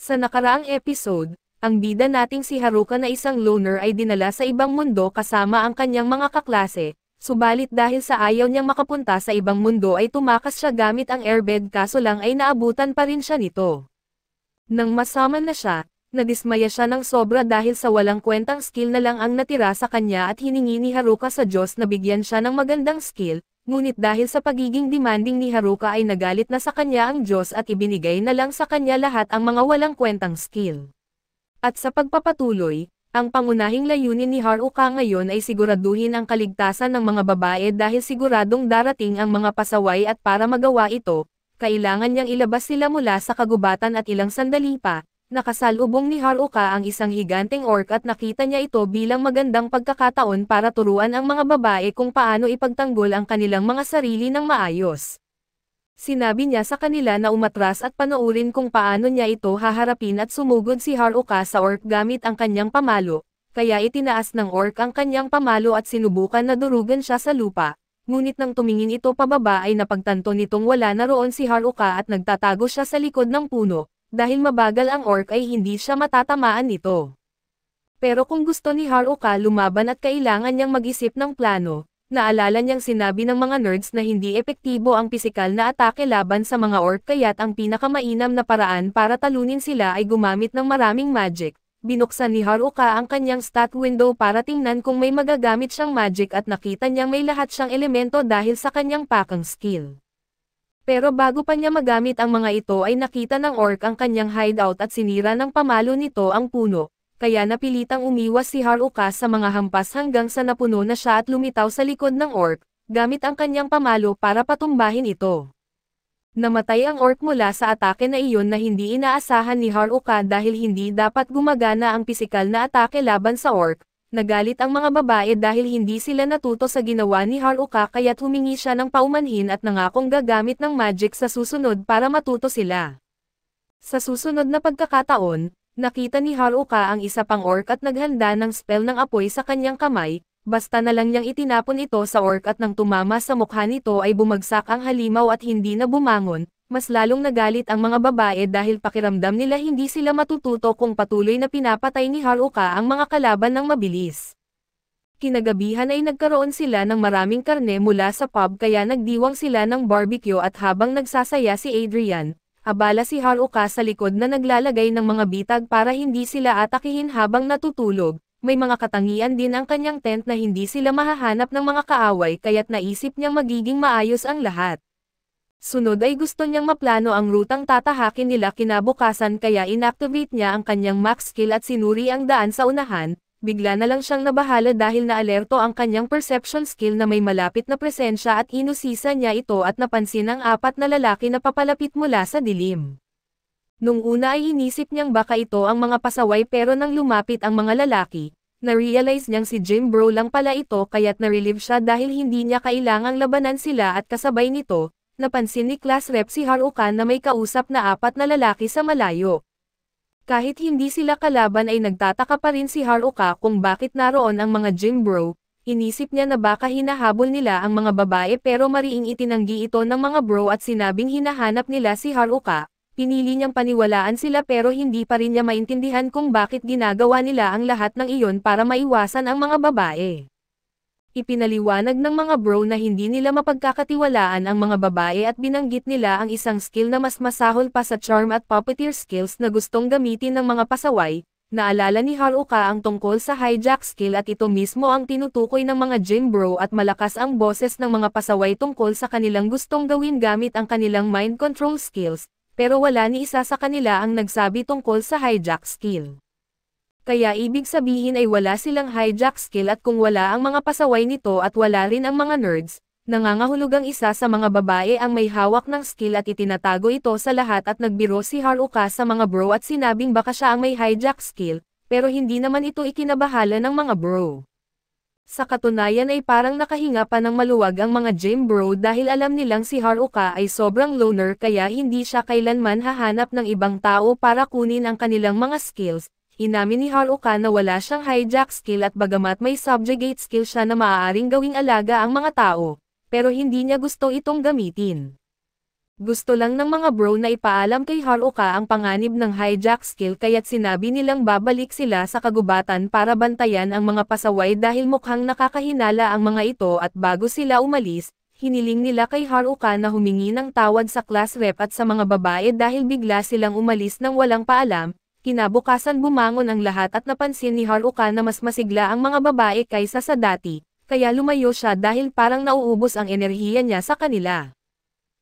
Sa nakaraang episode, ang bida nating si Haruka na isang loner ay dinala sa ibang mundo kasama ang kanyang mga kaklase, subalit dahil sa ayaw niyang makapunta sa ibang mundo ay tumakas siya gamit ang airbed kaso lang ay naabutan pa rin siya nito. Nang masaman na siya, nadismaya siya ng sobra dahil sa walang kwentang skill na lang ang natira sa kanya at hiningi ni Haruka sa Diyos na bigyan siya ng magandang skill, ngunit dahil sa pagiging demanding ni Haruka ay nagalit na sa kanya ang Diyos at ibinigay na lang sa kanya lahat ang mga walang kwentang skill. At sa pagpapatuloy, ang pangunahing layunin ni Haruka ngayon ay siguraduhin ang kaligtasan ng mga babae dahil siguradong darating ang mga pasaway at para magawa ito, kailangan niyang ilabas sila mula sa kagubatan at ilang sandali pa, nakasalubong ni Haruka ang isang higanteng orc at nakita niya ito bilang magandang pagkakataon para turuan ang mga babae kung paano ipagtanggol ang kanilang mga sarili ng maayos. Sinabi niya sa kanila na umatras at panoorin kung paano niya ito haharapin at sumugod si Haruka sa orc gamit ang kanyang pamalo, kaya itinaas ng orc ang kanyang pamalo at sinubukan na durugan siya sa lupa, ngunit nang tumingin ito pababa ay napagtanto nitong wala na roon si Haruka at nagtatago siya sa likod ng puno, dahil mabagal ang orc ay hindi siya matatamaan nito. Pero kung gusto ni Haruka lumaban at kailangan niyang mag-isip ng plano, naalala niyang sinabi ng mga nerds na hindi epektibo ang pisikal na atake laban sa mga orc kaya't ang pinakamainam na paraan para talunin sila ay gumamit ng maraming magic. Binuksan ni Haruka ang kanyang stat window para tingnan kung may magagamit siyang magic at nakita niyang may lahat siyang elemento dahil sa kanyang pakang skill. Pero bago pa niya magamit ang mga ito ay nakita ng orc ang kanyang hideout at sinira ng pamalo nito ang puno. Kaya napilitang umiwas si Haruka sa mga hampas hanggang sa napuno na siya at lumitaw sa likod ng orc, gamit ang kanyang pamalo para patumbahin ito. Namatay ang orc mula sa atake na iyon na hindi inaasahan ni Haruka dahil hindi dapat gumagana ang pisikal na atake laban sa orc. Nagalit ang mga babae dahil hindi sila natuto sa ginawa ni Haruka kaya't humingi siya ng paumanhin at nangakong gagamit ng magic sa susunod para matuto sila. Sa susunod na pagkakataon, nakita ni Haruka ang isa pang orc at naghanda ng spell ng apoy sa kanyang kamay, basta na lang niyang itinapon ito sa orc at nang tumama sa mukha nito ay bumagsak ang halimaw at hindi na bumangon, mas lalong nagalit ang mga babae dahil pakiramdam nila hindi sila matututo kung patuloy na pinapatay ni Haruka ang mga kalaban ng mabilis. Kinagabihan ay nagkaroon sila ng maraming karne mula sa pub kaya nagdiwang sila ng barbecue at habang nagsasaya si Adrian, abala si Haruka sa likod na naglalagay ng mga bitag para hindi sila atakihin habang natutulog. May mga katangian din ang kanyang tent na hindi sila mahahanap ng mga kaaway kaya't naisip niyang magiging maayos ang lahat. Sunod ay gusto niyang maplano ang rutang tatahakin nila kinabukasan kaya inactivate niya ang kanyang max skill at sinuri ang daan sa unahan. Bigla na lang siyang nabahala dahil naalerto ang kanyang perception skill na may malapit na presensya at inusisa niya ito at napansin ang apat na lalaki na papalapit mula sa dilim. Nung una ay inisip niyang baka ito ang mga pasaway pero nang lumapit ang mga lalaki, na-realize niyang si Jim Bro lang pala ito kaya't na-relieve siya dahil hindi niya kailangang labanan sila at kasabay nito, napansin ni class rep si Haruka na may kausap na apat na lalaki sa malayo. Kahit hindi sila kalaban ay nagtataka pa rin si Haruka kung bakit naroon ang mga Jim Bro. Inisip niya na baka hinahabol nila ang mga babae pero mariing itinanggi ito ng mga bro at sinabing hinahanap nila si Haruka. Pinili niyang paniwalaan sila pero hindi pa rin niya maintindihan kung bakit ginagawa nila ang lahat ng iyon para maiwasan ang mga babae. Ipinaliwanag ng mga bro na hindi nila mapagkakatiwalaan ang mga babae at binanggit nila ang isang skill na mas masahol pa sa charm at puppeteer skills na gustong gamitin ng mga pasaway. Naalala ni Haruka ang tungkol sa hijack skill at ito mismo ang tinutukoy ng mga gym bro at malakas ang boses ng mga pasaway tungkol sa kanilang gustong gawin gamit ang kanilang mind control skills, pero wala ni isa sa kanila ang nagsabi tungkol sa hijack skill. Kaya ibig sabihin ay wala silang hijack skill at kung wala ang mga pasaway nito at wala rin ang mga nerds, nangangahulugang isa sa mga babae ang may hawak ng skill at itinatago ito sa lahat at nagbiro si Haruka sa mga bro at sinabing baka siya ang may hijack skill, pero hindi naman ito ikinabahala ng mga bro. Sa katunayan ay parang nakahinga pa ng maluwag ang mga gym bro dahil alam nilang si Haruka ay sobrang loner kaya hindi siya kailanman hahanap ng ibang tao para kunin ang kanilang mga skills. Inamin ni Haruka na wala siyang hijack skill at bagamat may subjugate skill siya na maaaring gawing alaga ang mga tao, pero hindi niya gusto itong gamitin. Gusto lang ng mga bro na ipaalam kay Haruka ang panganib ng hijack skill kaya't sinabi nilang babalik sila sa kagubatan para bantayan ang mga pasaway dahil mukhang nakakahinala ang mga ito at bago sila umalis, hiniling nila kay Haruka na humingi ng tawad sa class rep at sa mga babae dahil bigla silang umalis nang walang paalam. Kinabukasan bumangon ang lahat at napansin ni Haruka na mas masigla ang mga babae kaysa sa dati, kaya lumayo siya dahil parang nauubos ang enerhiya niya sa kanila.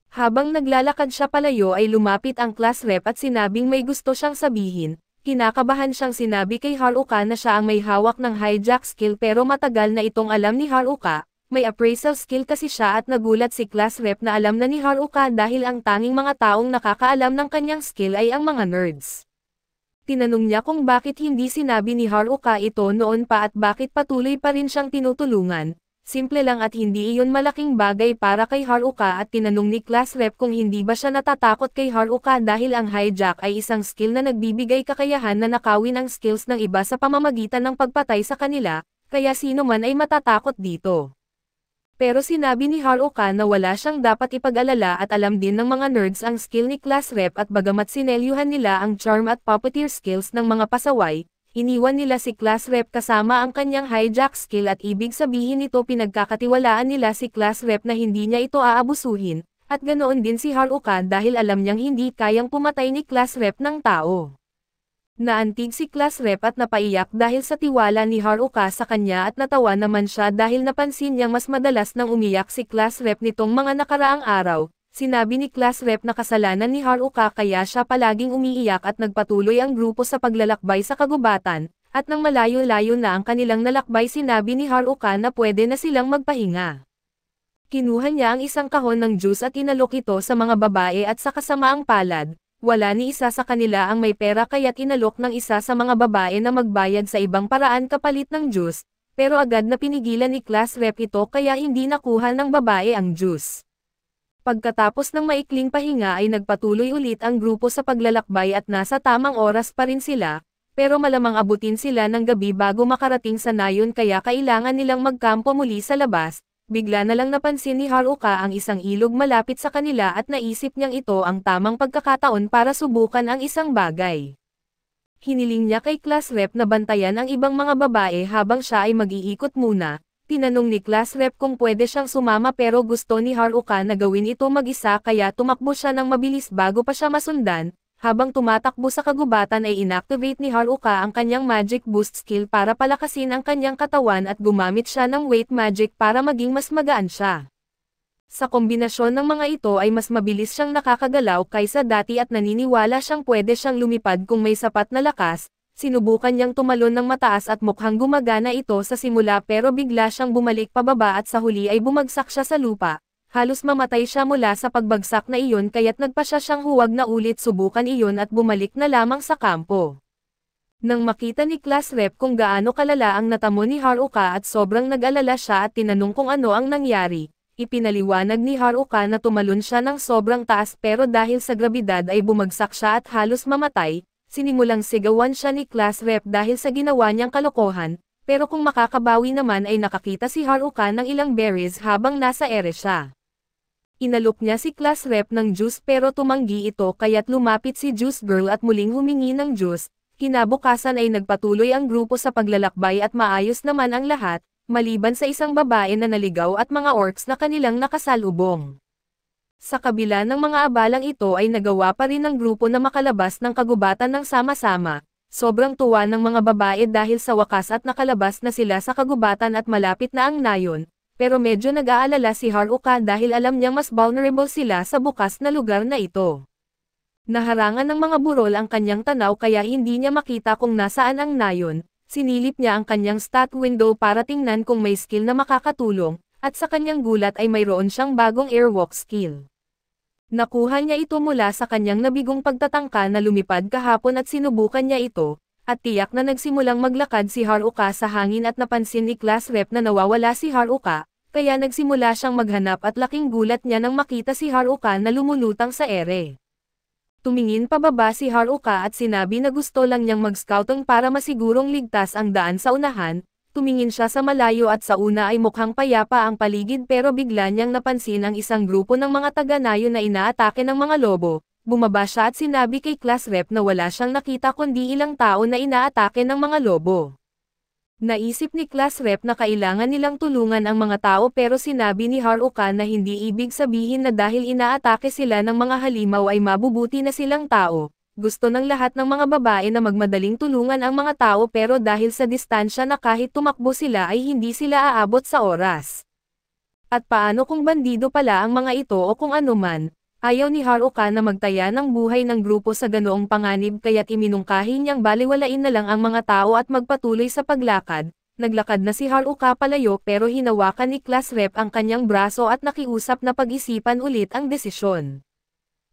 Habang naglalakad siya palayo ay lumapit ang class rep at sinabing may gusto siyang sabihin. Kinakabahan siyang sinabi kay Haruka na siya ang may hawak ng hijack skill pero matagal na itong alam ni Haruka. May appraisal skill kasi siya at nagulat si class rep na alam na ni Haruka dahil ang tanging mga taong nakakaalam ng kanyang skill ay ang mga nerds. Tinanong niya kung bakit hindi sinabi ni Haruka ito noon pa at bakit patuloy pa rin siyang tinutulungan. Simple lang at hindi iyon malaking bagay para kay Haruka at tinanong ni class rep kung hindi ba siya natatakot kay Haruka dahil ang hijack ay isang skill na nagbibigay kakayahan na nakawin ang skills ng iba sa pamamagitan ng pagpatay sa kanila, kaya sino man ay matatakot dito. Pero sinabi ni Haruka na wala siyang dapat ipag-alala at alam din ng mga nerds ang skill ni class rep at bagamat sinelyuhan nila ang charm at puppeteer skills ng mga pasaway, iniwan nila si class rep kasama ang kanyang hijack skill at ibig sabihin nito pinagkakatiwalaan nila si class rep na hindi niya ito aabusuhin, at ganoon din si Haruka dahil alam niyang hindi kayang pumatay ni class rep ng tao. Naantig si class rep at napaiyak dahil sa tiwala ni Haruka sa kanya at natawa naman siya dahil napansin niyang mas madalas nang umiyak si class rep nitong mga nakaraang araw. Sinabi ni class rep na kasalanan ni Haruka kaya siya palaging umiiyak at nagpatuloy ang grupo sa paglalakbay sa kagubatan, at nang malayo-layo na ang kanilang nalakbay sinabi ni Haruka na pwede na silang magpahinga. Kinuha niya ang isang kahon ng juice at inalok ito sa mga babae at sa kasamaang palad. Wala ni isa sa kanila ang may pera kaya't inalok ng isa sa mga babae na magbayad sa ibang paraan kapalit ng juice, pero agad na pinigilan ni class rep ito kaya hindi nakuha ng babae ang juice. Pagkatapos ng maikling pahinga ay nagpatuloy ulit ang grupo sa paglalakbay at nasa tamang oras pa rin sila, pero malamang abutin sila ng gabi bago makarating sa nayon kaya kailangan nilang magkampo muli sa labas. Bigla na lang napansin ni Haruka ang isang ilog malapit sa kanila at naisip niyang ito ang tamang pagkakataon para subukan ang isang bagay. Hiniling niya kay class rep na bantayan ang ibang mga babae habang siya ay mag-iikot muna. Tinanong ni class rep kung pwede siyang sumama pero gusto ni Haruka na gawin ito mag-isa kaya tumakbo siya ng mabilis bago pa siya masundan. Habang tumatakbo sa kagubatan ay inactivate ni Haruka ang kanyang magic boost skill para palakasin ang kanyang katawan at gumamit siya ng weight magic para maging mas magaan siya. Sa kombinasyon ng mga ito ay mas mabilis siyang nakakagalaw kaysa dati at naniniwala siyang pwede siyang lumipad kung may sapat na lakas. Sinubukan niyang tumalon ng mataas at mukhang gumagana ito sa simula pero bigla siyang bumalik pababa at sa huli ay bumagsak siya sa lupa. Halos mamatay siya mula sa pagbagsak na iyon kaya't nagpasya siyang huwag na ulit subukan iyon at bumalik na lamang sa kampo. Nang makita ni class rep kung gaano kalala ang natamo ni Haruka at sobrang nag-alala siya at tinanong kung ano ang nangyari, ipinaliwanag ni Haruka na tumalon siya ng sobrang taas pero dahil sa grabidad ay bumagsak siya at halos mamatay. Sinimulang sigawan siya ni class rep dahil sa ginawa niyang kalokohan, pero kung makakabawi naman ay nakakita si Haruka ng ilang berries habang nasa ere siya. Inalok niya si class rep ng juice pero tumanggi ito kaya't lumapit si Juice Girl at muling humingi ng juice. Kinabukasan ay nagpatuloy ang grupo sa paglalakbay at maayos naman ang lahat, maliban sa isang babae na naligaw at mga orcs na kanilang nakasalubong. Sa kabila ng mga abalang ito ay nagawa pa rin ng grupo na makalabas ng kagubatan ng sama-sama. Sobrang tuwa ng mga babae dahil sa wakas at nakalabas na sila sa kagubatan at malapit na ang nayon. Pero medyo nag-aalala si Haruka dahil alam niyang mas vulnerable sila sa bukas na lugar na ito. Naharangan ng mga burol ang kanyang tanaw kaya hindi niya makita kung nasaan ang nayon. Sinilip niya ang kanyang stat window para tingnan kung may skill na makakatulong, at sa kanyang gulat ay mayroon siyang bagong airwalk skill. Nakuha niya ito mula sa kanyang nabigong pagtatangka na lumipad kahapon at sinubukan niya ito, at tiyak na nagsimulang maglakad si Haruka sa hangin at napansin ni class rep na nawawala si Haruka, kaya nagsimula siyang maghanap at laking gulat niya nang makita si Haruka na lumulutang sa ere. Tumingin pababa si Haruka at sinabi na gusto lang niyang mag-scouting para masigurong ligtas ang daan sa unahan. tumingin siya sa malayo at sa una ay mukhang payapa ang paligid pero bigla niyang napansin ang isang grupo ng mga taga-nayon na inaatake ng mga lobo. Bumaba siya at sinabi kay class rep na wala siyang nakita kundi ilang tao na inaatake ng mga lobo. Naisip ni class rep na kailangan nilang tulungan ang mga tao pero sinabi ni Haruka na hindi ibig sabihin na dahil inaatake sila ng mga halimaw ay mabubuti na silang tao. Gusto ng lahat ng mga babae na magmadaling tulungan ang mga tao pero dahil sa distansya na kahit tumakbo sila ay hindi sila aabot sa oras. At paano kung bandido pala ang mga ito o kung anuman? Ayaw ni Haruka na magtaya ng buhay ng grupo sa ganoong panganib kaya't iminungkahi niyang baliwalain na lang ang mga tao at magpatuloy sa paglakad. Naglakad na si Haruka palayo pero hinawakan ni class rep ang kanyang braso at nakiusap na pag-isipan ulit ang desisyon.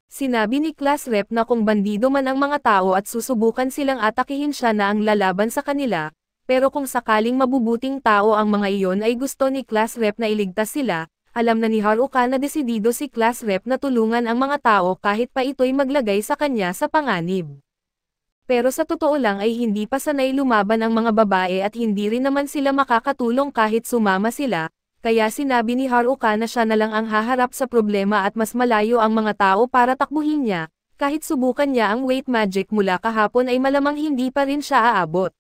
Sinabi ni class rep na kung bandido man ang mga tao at susubukan silang atakihin siya na ang lalaban sa kanila, pero kung sakaling mabubuting tao ang mga iyon ay gusto ni class rep na iligtas sila. Alam na ni Haruka na desidido si class rep na tulungan ang mga tao kahit pa ito'y maglagay sa kanya sa panganib. Pero sa totoo lang ay hindi pa sanay lumaban ang mga babae at hindi rin naman sila makakatulong kahit sumama sila, kaya sinabi ni Haruka na siya na lang ang haharap sa problema at mas malayo ang mga tao para takbuhin niya, kahit subukan niya ang weight magic mula kahapon ay malamang hindi pa rin siya aabot.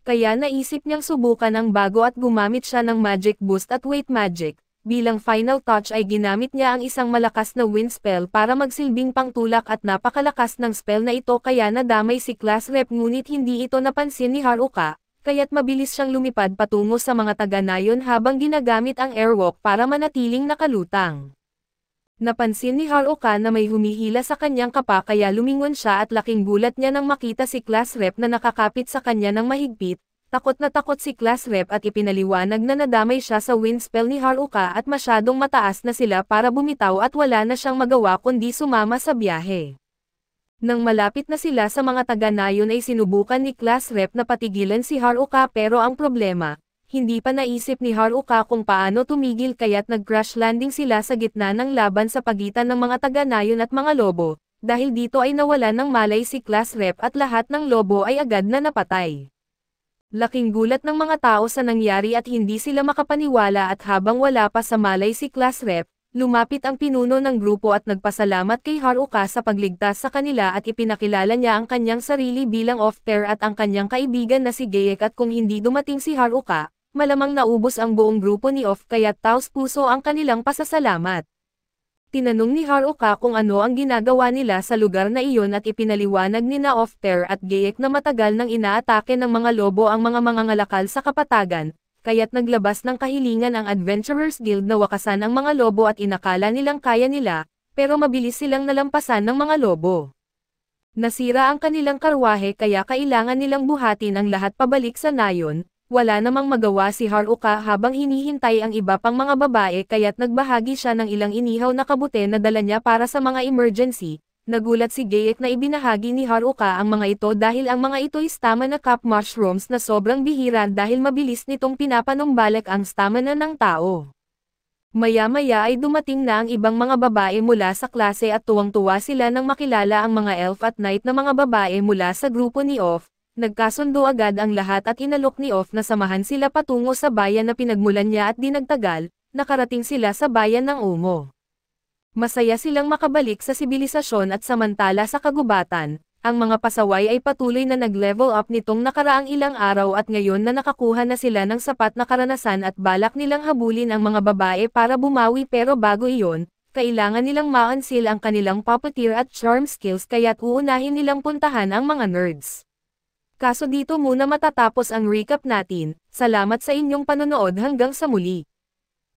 Kaya naisip niyang subukan ang bago at gumamit siya ng magic boost at weight magic. Bilang final touch ay ginamit niya ang isang malakas na wind spell para magsilbing pangtulak at napakalakas ng spell na ito kaya nadamay si class rep ngunit hindi ito napansin ni Haruka, kaya't mabilis siyang lumipad patungo sa mga taga-nayon habang ginagamit ang airwalk para manatiling nakalutang. Napansin ni Haruka na may humihila sa kanyang kapa kaya lumingon siya at laking gulat niya nang makita si class rep na nakakapit sa kanya ng mahigpit. Takot na takot si class rep at ipinaliwanag na nadamay siya sa wind spell ni Haruka at masyadong mataas na sila para bumitaw at wala na siyang magawa kundi sumama sa biyahe. Nang malapit na sila sa mga taga-nayon ay sinubukan ni class rep na patigilan si Haruka pero ang problema, hindi pa naisip ni Haruka kung paano tumigil kaya't nag-crash landing sila sa gitna ng laban sa pagitan ng mga taga-nayon at mga lobo, dahil dito ay nawalan ng malay si class rep at lahat ng lobo ay agad na napatay. Laking gulat ng mga tao sa nangyari at hindi sila makapaniwala at habang wala pa sa malay si class rep, lumapit ang pinuno ng grupo at nagpasalamat kay Haruka sa pagligtas sa kanila at ipinakilala niya ang kanyang sarili bilang off-pair at ang kanyang kaibigan na si Gaek at kung hindi dumating si Haruka, malamang naubos ang buong grupo ni Off kaya't taos-puso ang kanilang pasasalamat. Tinanong ni Haruka kung ano ang ginagawa nila sa lugar na iyon at ipinaliwanag ni na Off-pair at Gaek na matagal nang inaatake ng mga lobo ang mga mangangalakal sa kapatagan, kaya't naglabas ng kahilingan ang Adventurers Guild na wakasan ang mga lobo at inakala nilang kaya nila, pero mabilis silang nalampasan ng mga lobo. Nasira ang kanilang karwahe kaya kailangan nilang buhatin ang lahat pabalik sa nayon. Wala namang magawa si Haruka habang hinihintay ang iba pang mga babae kaya't nagbahagi siya ng ilang inihaw na kabute na dala niya para sa mga emergency. Nagulat si Gaek na ibinahagi ni Haruka ang mga ito dahil ang mga ito'y stamina cup mushrooms na sobrang bihira dahil mabilis nitong pinapanumbalik ang stamina ng tao. Maya-maya ay dumating na ang ibang mga babae mula sa klase at tuwang-tuwa sila nang makilala ang mga elf at knight na mga babae mula sa grupo ni Off. Nagkasundo agad ang lahat at inalok ni Off na samahan sila patungo sa bayan na pinagmulan niya at di nagtagal, nakarating sila sa bayan ng Umo. Masaya silang makabalik sa sibilisasyon at samantala sa kagubatan, ang mga pasaway ay patuloy na nag-level up nitong nakaraang ilang araw at ngayon na nakakuha na sila ng sapat na karanasan at balak nilang habulin ang mga babae para bumawi pero bago iyon, kailangan nilang ma-unseal ang kanilang puppeteer at charm skills kaya't uunahin nilang puntahan ang mga nerds. Kaso dito muna matatapos ang recap natin, salamat sa inyong panonood hanggang sa muli.